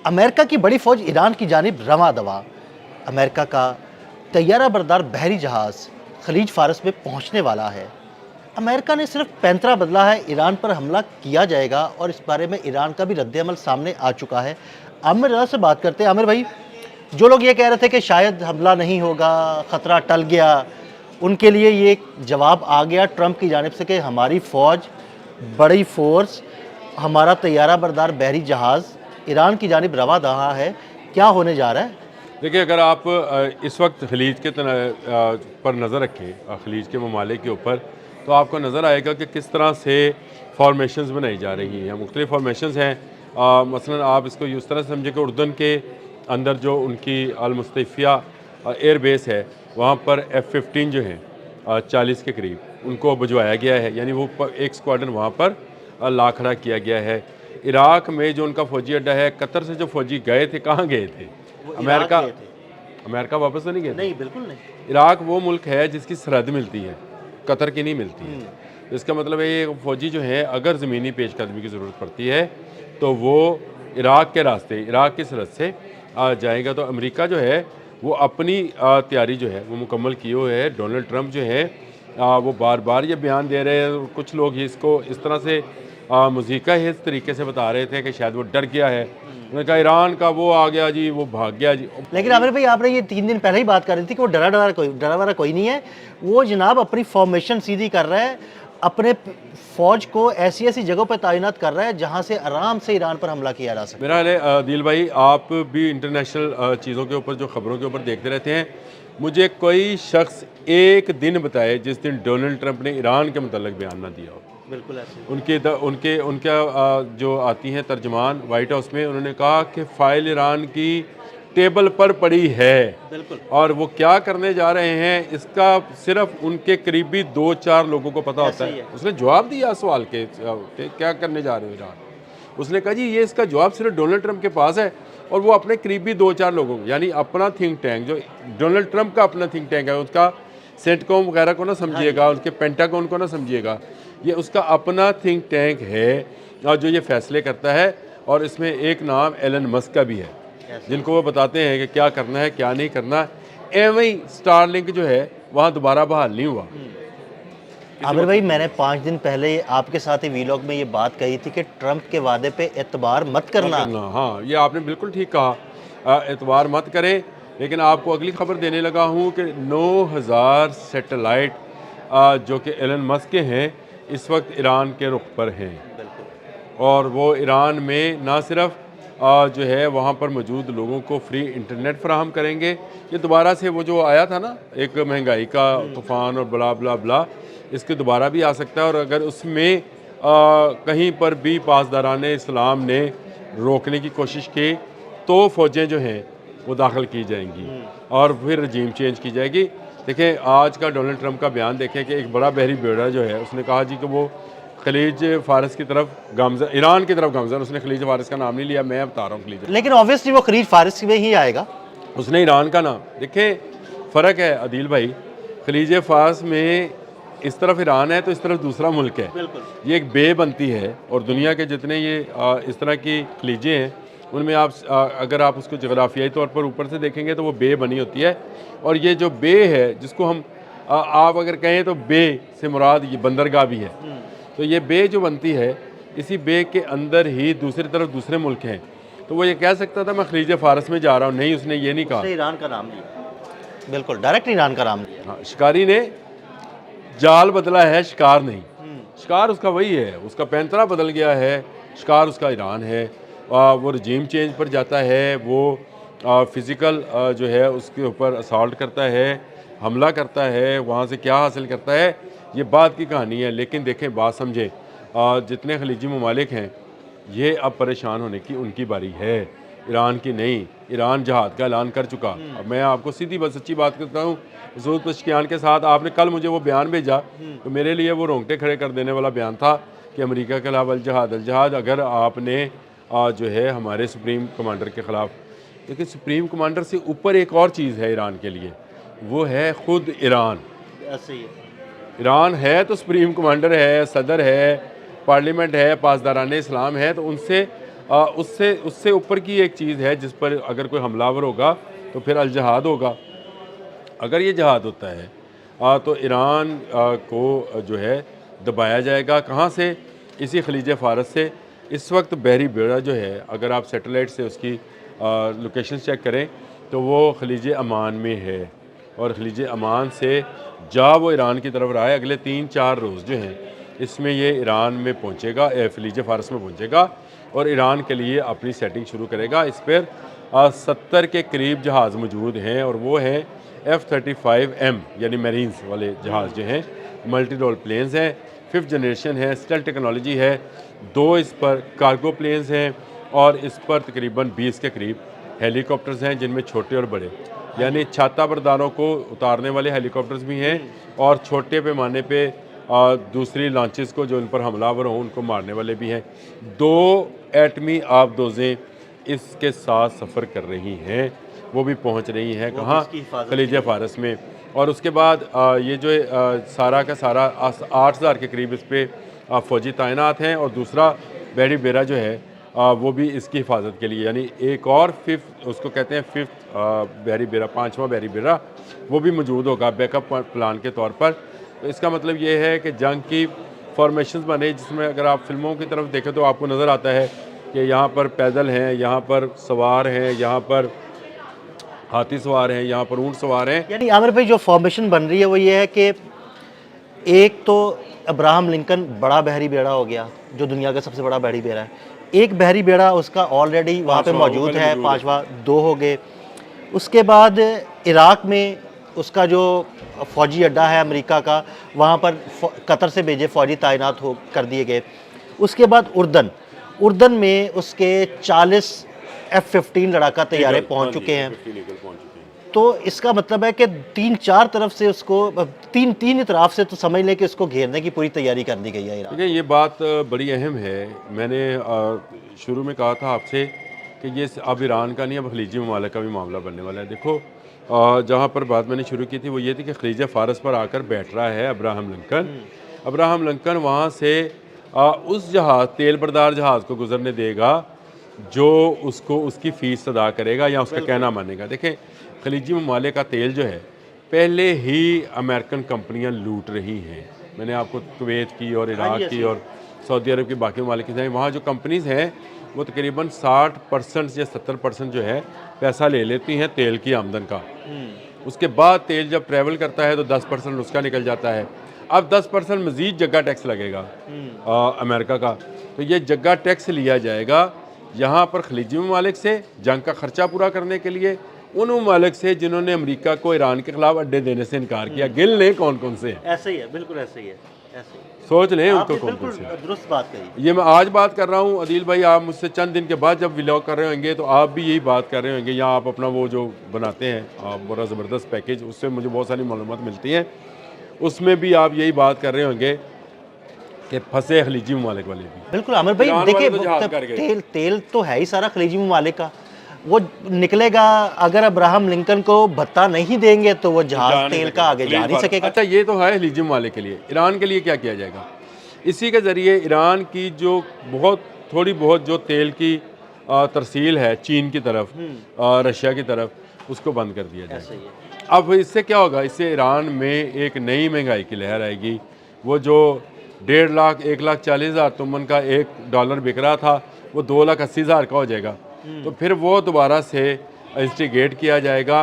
America की बड़ी फौज ईरान की जानिब रवां दवा। अमेरिका का तैयारा बरदार बहरी जहाज़ खलीज फारस में पहुंचने वाला है। अमेरिका ने सिर्फ पैंतरा बदला है, ईरान पर हमला किया जाएगा और इस बारे में ईरान का भी रद्द-ए-अमल सामने आ चुका है। आमिर रज़ा से बात करते हैं। आमिर भाई, जो लोग ये कह रहे थे कि शायद हमला नहीं होगा, ख़तरा टल गया, उनके लिए ये जवाब आ गया ट्रंप की जानिब से कि हमारी फ़ौज, बड़ी फ़ोर्स, हमारा तैयारा बरदार बहरी जहाज़ ईरान की जानिब रवा दवा है। क्या होने जा रहा है? देखिए, अगर आप इस वक्त खलीज के पर नज़र रखें, खलीज के ममालिक के ऊपर, तो आपको नज़र आएगा कि किस तरह से फॉर्मेशंस बनाई जा रही हैं। मुख्तलिफ फॉर्मेशंस हैं। मसलन आप इसको इस तरह से समझें कि उर्दन के अंदर जो उनकी अल-मुस्तफ़िया एयर बेस है, वहाँ पर F-15 जो हैं 40 के करीब उनको भिजवाया गया है। यानी वो एक स्क्वाड्रन वहाँ पर ला खड़ा किया गया है। इराक़ में जो उनका फ़ौजी अड्डा है, कतर से जो फ़ौजी गए थे, कहाँ गए थे? अमेरिका वापस तो नहीं गए? नहीं, बिल्कुल नहीं। इराक़ वो मुल्क है जिसकी सरहद मिलती है, कतर की नहीं मिलती है। तो इसका मतलब है ये फ़ौजी जो है, अगर ज़मीनी पेशकदमी की ज़रूरत पड़ती है तो वो इराक़ के रास्ते, इराक़ की सरहद से जाएगा। तो अमेरिका जो है वो अपनी तैयारी जो है वो मुकम्मल किए हुए है। डोनाल्ड ट्रंप जो है वो बार बार ये बयान दे रहे हैं। कुछ लोग इसको इस तरह से मुज़ीका इस तरीके से बता रहे थे कि शायद वो डर गया है। उन्होंने कहा ईरान का वो आ गया जी, वो भाग गया जी। लेकिन आमिर भाई, आपने ये 3 दिन पहले ही बात कर रही थी कि वो डरा वरा कोई नहीं है। वो जनाब अपनी फॉर्मेशन सीधी कर रहा है, अपने फ़ौज को ऐसी-ऐसी जगहों पर तैनात कर रहा है जहां से आराम से ईरान पर हमला किया जा सके। मेरा हाल है दिल भाई, आप भी इंटरनेशनल चीज़ों के ऊपर, जो खबरों के ऊपर देखते रहते हैं। मुझे कोई शख्स एक दिन बताए जिस दिन डोनाल्ड ट्रंप ने ईरान के मतलब बयान ना दिया हो। बिल्कुल ऐसे। उनका जो आती हैं तर्जमान वाइट हाउस में, उन्होंने कहा कि फ़ाइल ईरान की टेबल पर पड़ी है। बिल्कुल। और वो क्या करने जा रहे हैं इसका सिर्फ उनके करीबी 2-4 लोगों को पता होता है। उसने जवाब दिया सवाल के क्या करने जा रहे हो ईरान। उसने कहा जी ये इसका जवाब सिर्फ डोनाल्ड ट्रंप के पास है और वो अपने करीबी 2-4 लोगों को, यानी अपना थिंक टैंक, जो डोनाल्ड ट्रंप का अपना थिंक टैंक है, उसका सेंटकॉम वगैरह को ना समझिएगा, उसके पेंटागन को ना समझिएगा, ये उसका अपना थिंक टैंक है और जो ये फैसले करता है। और इसमें एक नाम एलन मस्क का भी है, जिनको वो बताते हैं कि क्या करना है क्या नहीं करना। एवं स्टारलिंक जो है वहाँ दोबारा बहाल नहीं हुआ। आमिर भाई, मैंने 5 दिन पहले आपके साथ ही वीलॉग में ये बात कही थी कि ट्रंप के वादे पे एतबार मत करना। हाँ, ये आपने बिल्कुल ठीक कहा, एतबार मत करें। लेकिन आपको अगली खबर देने लगा हूँ कि 9000 सैटेलाइट जो कि एलन मस्क के हैं, इस वक्त ईरान के रुख पर हैं। और वो ईरान में ना सिर्फ जो है वहाँ पर मौजूद लोगों को फ्री इंटरनेट फराहम करेंगे। ये दोबारा से वो जो आया था ना, एक महंगाई का तूफ़ान और बला बला बला, इसके दोबारा भी आ सकता है। और अगर उसमें कहीं पर भी पासदारान इस्लाम ने रोकने की कोशिश की तो फ़ौजें जो हैं वो दाखिल की जाएंगी और फिर रजीम चेंज की जाएगी। देखें, आज का डोनाल्ड ट्रंप का बयान देखें कि एक बड़ा बहरी बेड़ा जो है, उसने कहा जी कि वो खलीज फारस की तरफ गामज़न, ईरान की तरफ गामज़न, उसने खलीज फारस का नाम नहीं लिया, मैं बता रहा हूँ खलीज, लेकिन ऑब्वियसली वो खलीज फारस में ही आएगा। उसने ईरान का नाम। देखें, फ़र्क है अदील भाई, खलीज फारस में इस तरफ ईरान है तो इस तरफ दूसरा मुल्क है। ये एक बे बनती है और दुनिया के जितने ये इस तरह की खलीजें हैं उनमें आप अगर आप उसको जगराफियाई तौर पर ऊपर से देखेंगे तो वो बे बनी होती है। और ये जो बे है, जिसको हम आप अगर कहें तो बे से मुराद ये बंदरगाह भी है। तो ये बे जो बनती है, इसी बे के अंदर ही दूसरी तरफ दूसरे मुल्क हैं। तो वो ये कह सकता था मैं खलीज फारस में जा रहा हूँ, नहीं, उसने ये नहीं कहा। ईरान का नाम लिया, बिल्कुल डायरेक्ट ईरान का नाम लिया। हाँ, शिकारी ने जाल बदला है, शिकार नहीं। शिकार उसका वही है, उसका पैंतरा बदल गया है, शिकार उसका ईरान है। वो रजीम चेंज पर जाता है, वो फ़िज़िकल जो है उसके ऊपर असॉल्ट करता है, हमला करता है, वहाँ से क्या हासिल करता है ये बात की कहानी है। लेकिन देखें, बात समझें, जितने खलीजी ममालिक हैं ये अब परेशान होने की उनकी बारी है, ईरान की नहीं। ईरान जहाद का ऐलान कर चुका। अब मैं आपको सीधी बात, सच्ची बात करता हूँ, ज़रूरत पशकियान के साथ आपने कल मुझे वो बयान भेजा तो मेरे लिए वो रोंगटे खड़े कर देने वाला बयान था कि अमेरिका के खिलाफ अल जहाद। अगर आपने जो है हमारे सुप्रीम कमांडर के ख़िलाफ़, लेकिन सुप्रीम कमांडर से ऊपर एक और चीज़ है ईरान के लिए, वो है ख़ुद ईरान। ऐसे ही है। ईरान है तो सुप्रीम कमांडर है, सदर है, पार्लियामेंट है, पासदारान इस्लाम है, तो उनसे उससे उससे ऊपर की एक चीज़ है जिस पर अगर कोई हमलावर होगा तो फिर अल जहाद होगा। अगर ये जहाद होता है तो ईरान को जो है दबाया जाएगा। कहाँ से? इसी खलीज फ़ारस से। इस वक्त बहरी बेड़ा जो है, अगर आप सैटेलाइट से उसकी लोकेशन चेक करें तो वो खलीज अमान में है, और खलीज अमान से जा वो ईरान की तरफ रहा है। अगले 3-4 रोज़ जो हैं इसमें ये ईरान में पहुँचेगा, खलीज फ़ारस में पहुँचेगा और ईरान के लिए अपनी सेटिंग शुरू करेगा। इस पर 70 के करीब जहाज़ मौजूद हैं, और वो हैं F-35M यानी मरीन्स वाले जहाज़ जो हैं, मल्टी रोल प्लेन्स हैं, 5th जनरेशन है, स्टेल्थ टेक्नोलॉजी है। 2 इस पर कार्गो प्लेन्स हैं, और इस पर तकरीबन 20 के करीब हेलीकॉप्टर्स हैं, जिनमें छोटे और बड़े यानी छाता बरदारों को उतारने वाले हेलीकॉप्टर्स भी हैं, और छोटे पैमाने पे दूसरी लॉन्चेस को जो उन पर हमलावर हों उनको मारने वाले भी हैं। 2 एटमी आबदोज़ें इसके साथ सफ़र कर रही हैं, वो भी पहुंच रही हैं कहाँ? खलीज फ़ारस में। और उसके बाद ये जो सारा का सारा 8,000 के करीब इस पर फ़ौजी तैनात हैं, और दूसरा बहरी बेड़ा जो है वो भी इसकी हिफाजत के लिए, यानी एक और 5th उसको कहते हैं 5th बहरी बेड़ा, 5वां बहरी बेड़ा, वो भी मौजूद होगा बैकअप प्लान के तौर पर। तो इसका मतलब ये है कि जंग की फॉर्मेशंस बने, जिसमें अगर आप फिल्मों की तरफ देखें तो आपको नज़र आता है कि यहाँ पर पैदल हैं, यहाँ पर सवार हैं, यहाँ पर हाथी सवार हैं, यहाँ पर ऊँट सवार हैं। यानी आमिर भाई जो फॉर्मेशन बन रही है वो ये है कि एक तो अब्राहम लिंकन बड़ा बहरी बेड़ा हो गया, जो दुनिया का सबसे बड़ा बहरी बेड़ा है। एक बहरी बेड़ा उसका ऑलरेडी वहाँ पे मौजूद है, 5वां 2 हो गए। उसके बाद इराक़ में उसका जो फ़ौजी अड्डा है अमेरिका का, वहाँ पर कतर से भेजे फ़ौजी तैनात हो कर दिए गए। उसके बाद उर्दन में उसके 40 F-15 लड़ाका तैयारे पहुँच चुके हैं। तो इसका मतलब है कि 3-4 तरफ से उसको तीन इतराफ से तो समझ लें कि उसको घेरने की पूरी तैयारी कर दी गई है ईरान। देखिए, ये बात बड़ी अहम है। मैंने शुरू में कहा था आपसे कि ये अब ईरान का नहीं, अब खलीजी ममालिक का भी मामला बनने वाला है। देखो, जहाँ पर बात मैंने शुरू की थी वो ये थी कि खलीज फ़ारस पर आकर बैठ रहा है अब्राहम लिंकन। अब्राहम लिंकन वहाँ से उस जहाज़, तेल बरदार जहाज़ को गुजरने देगा जो उसको उसकी फ़ीस अदा करेगा या उसका कहना मानेगा। देखें, खलीजी ममालिक का तेल जो है पहले ही अमेरिकन कंपनियां लूट रही हैं। मैंने आपको कुवैत की और इराक़ की और सऊदी अरब की बाकी ममालिक की हैं, वहाँ जो कंपनीज़ हैं वो तकरीबन 60% या 70% जो है पैसा ले लेती हैं तेल की आमदन का। उसके बाद तेल जब ट्रैवल करता है तो 10% उसका निकल जाता है। अब 10% मज़ीद जगह टैक्स लगेगा अमेरिका का, तो ये जगह टैक्स लिया जाएगा यहाँ पर खलीजी ममालिक से जंग का ख़र्चा पूरा करने के लिए, उन ममालिक से जिन्होंने अमेरिका को ईरान के खिलाफ अड्डे देने से इनकार किया। गिल लें कौन कौन से हैं। ऐसे ही है, बिल्कुल ऐसे ही है, ऐसे ही। सोच लें उनको कौन कौन से। दुरुस्त बात कही। ये मैं आज बात कर रहा हूँ, अदील भाई आप मुझसे चंद दिन के बाद जब व्लॉग कर रहे होंगे तो आप भी यही बात कर रहे होंगे, या आप अपना वो जो बनाते हैं बड़ा ज़बरदस्त पैकेज, उससे मुझे बहुत सारी मालूमात मिलती हैं, उसमें भी आप यही बात कर रहे होंगे कि फंसे खलीजी ममालिक वाले भी। बिल्कुल आमिर भाई, देखिए तेल तो है ही सारा खलीजी ममालिक का, वो निकलेगा। अगर अब्राहम लिंकन को भत्ता नहीं देंगे तो वो जहाज तेल का आगे जा नहीं सकेगा। अच्छा, ये तो है खलीजी ममालिक के लिए। ईरान के लिए क्या किया जाएगा? इसी के ज़रिए ईरान की जो थोड़ी बहुत जो तेल की तरसील है चीन की तरफ, रशिया की तरफ, उसको बंद कर दिया जाएगा। अब इससे क्या होगा? इससे ईरान में एक नई महंगाई की लहर आएगी। वो जो 1.5 लाख 1,40,000 तुमन का $1 बिक रहा था, वो 2,80,000 का हो जाएगा। तो फिर वो दोबारा से इंस्टिगेट किया जाएगा।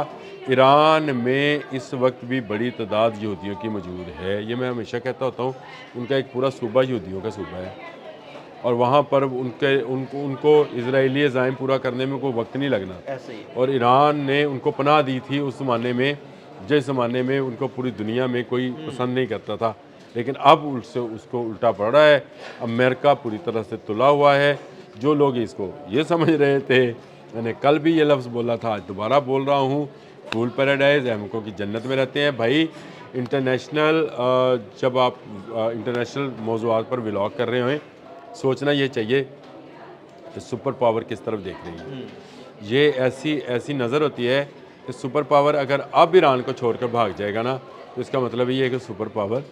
ईरान में इस वक्त भी बड़ी तादाद यहूदियों की मौजूद है। ये मैं हमेशा कहता होता हूँ, उनका एक पूरा सूबा यहूदियों का सूबा है, और वहाँ पर उनको इजराइली अज़ाइम पूरा करने में कोई वक्त नहीं लगना। और ईरान ने उनको पनाह दी थी उस ज़माने में, जिस ज़माने में उनको पूरी दुनिया में कोई पसंद नहीं करता था। लेकिन अब उसको उल्टा पड़ रहा है। अमेरिका पूरी तरह से तुला हुआ है। जो लोग इसको ये समझ रहे थे, मैंने कल भी ये लफ्ज़ बोला था, आज दोबारा बोल रहा हूँ, फूल पैराडाइज़ अहमकों की जन्नत में रहते हैं। भाई इंटरनेशनल, जब आप इंटरनेशनल मौज़ूआत पर व्लॉग कर रहे हों, सोचना ये चाहिए कि सुपर पावर किस तरफ देख रही है। ये ऐसी नज़र होती है कि सुपर पावर अगर अब ईरान को छोड़कर भाग जाएगा ना, तो इसका मतलब ये है कि सुपर पावर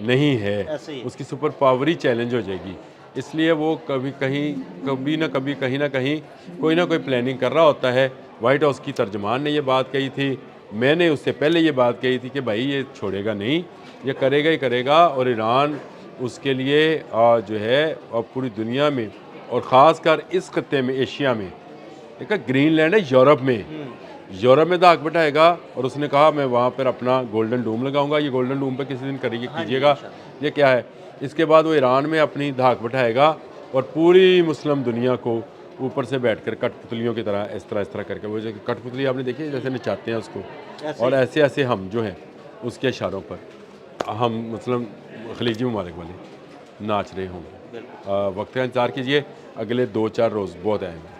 नहीं है, उसकी सुपर पावर ही चैलेंज हो जाएगी। इसलिए वो कभी ना कभी कहीं ना कहीं कोई ना कोई प्लानिंग कर रहा होता है। वाइट हाउस की तर्जमान ने ये बात कही थी, मैंने उससे पहले ये बात कही थी कि भाई ये छोड़ेगा नहीं, ये करेगा ही करेगा। और ईरान उसके लिए जो है पूरी दुनिया में और ख़ासकर इस खत्ते में, एशिया में, देखा ग्रीनलैंड है यूरोप में दाग बैठाएगा। और उसने कहा मैं वहाँ पर अपना गोल्डन डूम लगाऊंगा। ये गोल्डन डूम पे किसी दिन कीजिएगा, ये क्या है। इसके बाद वो ईरान में अपनी धाक बैठाएगा और पूरी मुस्लिम दुनिया को ऊपर से बैठकर कठपुतलियों की तरह इस तरह करके, वो जो कठपुतली आपने देखी है जैसे नचाते हैं उसको, और ऐसे ऐसे हम जो हैं उसके इशारों पर हम मुस्लिम खलीजी ममालिक वाले नाच रहे होंगे। वक्त का इंतज़ार कीजिए, अगले 2-4 रोज़ बहुत आएंगे।